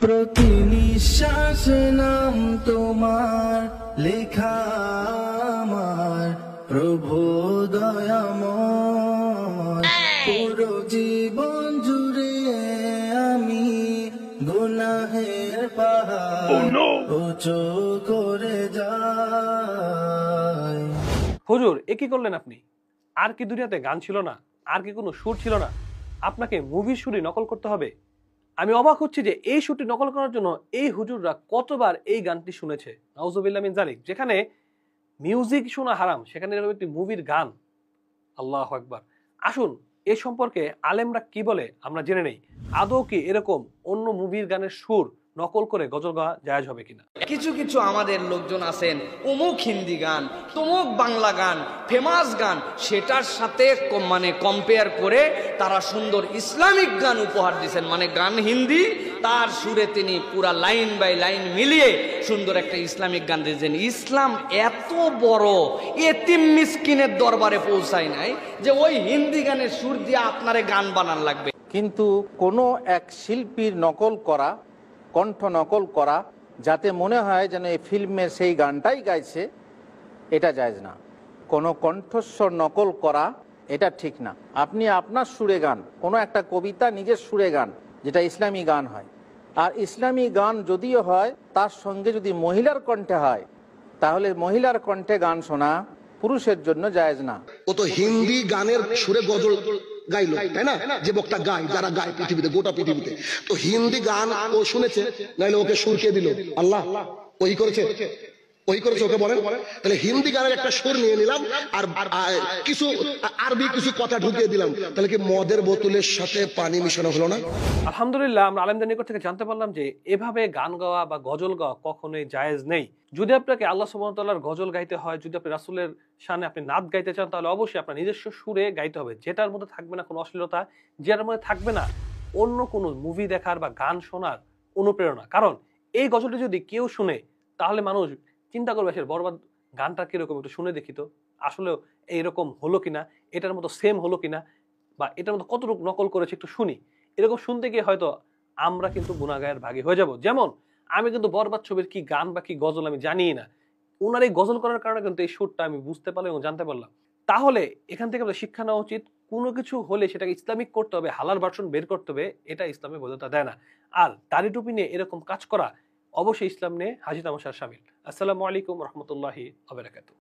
প্রতি নিঃশ্বাসে নাম তোমার লেখা আমার প্রভু দয়াময়। পুরো জীবন জুড়ে আমি গুনাহের পাহাড় উঁচু করে যাই। হুজুর, এ কি করলেন আপনি? আর কি দুনিয়াতে গান ছিল না? আর কি কোনো সুর ছিল না? আপনাকে মুভির সুরই নকল করতে হবে? আমি অবাক হচ্ছি যে এই সুরটি নকল করার জন্য এই হুজুররা কতবার এই গানটি শুনেছে। নাউজুবিল্লাহ মিন যালিক। যেখানে মিউজিক শোনা হারাম, সেখানে এরকম একটি মুভির গান। আল্লাহু আকবার। আসুন এ সম্পর্কে আলেমরা কি বলে আমরা জেনে নেই। আদৌ কি এরকম অন্য মুভির গানের সুর নকল করে গজল গাওয়া জায়েজ হবে কিনা? কিছু কিছু আমাদের লোকজন আছেন অমুক হিন্দি গান, তমুক বাংলা গান, ফেমাস গান, সেটার সাথে মানে কম্পেয়ার করে তারা সুন্দর ইসলামিক গান উপহার দিচ্ছেন। মানে গান হিন্দি, তার সুরে তিনি পুরা লাইন বাই লাইন মিলিয়ে সুন্দর একটা ইসলামিক গান দিয়েছেন। ইসলাম এত বড় এতিম মিসকিনের দরবারে পৌঁছায় নাই যে ওই হিন্দি গানের সুর দিয়ে আপনারে গান বানান লাগবে। কিন্তু কোনো এক শিল্পীর নকল করা, কণ্ঠ নকল করা, যাতে মনে হয় যেন এই ফিল্মের সেই গানটাই গাইছে, এটা জায়েজ না। কোনো কণ্ঠস্বর নকল করা এটা ঠিক না। আপনি আপনার সুরে গান, কোনো একটা কবিতা নিজের সুরে গান, যেটা ইসলামী গান হয়, আর ইসলামী গান যদিও হয় তার সঙ্গে যদি মহিলার কণ্ঠে হয়, তাহলে মহিলার কণ্ঠে গান শোনা পুরুষের জন্য জায়েজ না। ও তো হিন্দি গানের সুরে গজল গাইলো, তাই না? যে বক্তা গায়, যারা গায় পৃথিবীতে, গোটা পৃথিবীতে, তো হিন্দি গান ও শুনেছে, নাইলে ওকে সুর কে দিল? আল্লাহ। ওই করেছে, ওই করেছে, ওকে বলেন। তাহলে হিন্দি গানের একটা সুর নিয়ে নিলাম আর কিছু আরবি কিছু কথা ঢুকিয়ে দিলাম, তাহলে কি মদের বোতলের সাথে পানি মিশানো হলো না? আলহামদুলিল্লাহ, আমরা আলেমদের নিকট থেকে জানতে পারলাম যে এভাবে গান গাওয়া বা গজল গাওয়া কখনোই জায়েজ নেই। যদি আপনাকে আল্লাহ সুবহানাহু ওয়া তাআলার গজল গাইতে হয়, যদি আপনি রাসূলের শানে আপনি নাত গাইতে চান, তাহলে অবশ্যই আপনার নিজস্ব সুরে গাইতে হবে, যেটার মধ্যে থাকবে না কোনো অশ্লীলতা, যেটার মধ্যে থাকবে না অন্য কোনো মুভি দেখার বা গান শোনার অনুপ্রেরণা। কারণ এই গজলটি যদি কেউ শুনে, তাহলে মানুষ চিন্তা করবে সে বরবাদ গানটা কিরকম, একটু শুনে দেখি তো আসলেও এইরকম হলো কিনা, এটার মতো সেম হলো কিনা, বা এটার মতো কতটুকু নকল করেছে একটু শুনি। এরকম শুনতে গিয়ে হয়তো আমরা কিন্তু গুনাহগারের ভাগী হয়ে যাব। যেমন আমি কিন্তু বরবাদ ছবির কি গান বা কি গজল আমি জানিই না, ওনার এই গজল করার কারণে কিন্তু এই সুরটা আমি বুঝতে পারলাম এবং জানতে পারলাম। তাহলে এখান থেকে আমাদের শিক্ষা নেওয়া উচিত, কোনো কিছু হলে সেটাকে ইসলামিক করতে হবে, হালাল ভার্সন বের করতে হবে, এটা ইসলামে বৈধতা দেয় না। আর দাড়ি টুপি নিয়ে এরকম কাজ করা অবশ্যই ইসলাম নিয়ে হাজি তামাশার শামিল। আসসালামু আলাইকুম রহমতুল্লাহি ওয়া বারাকাতুহু।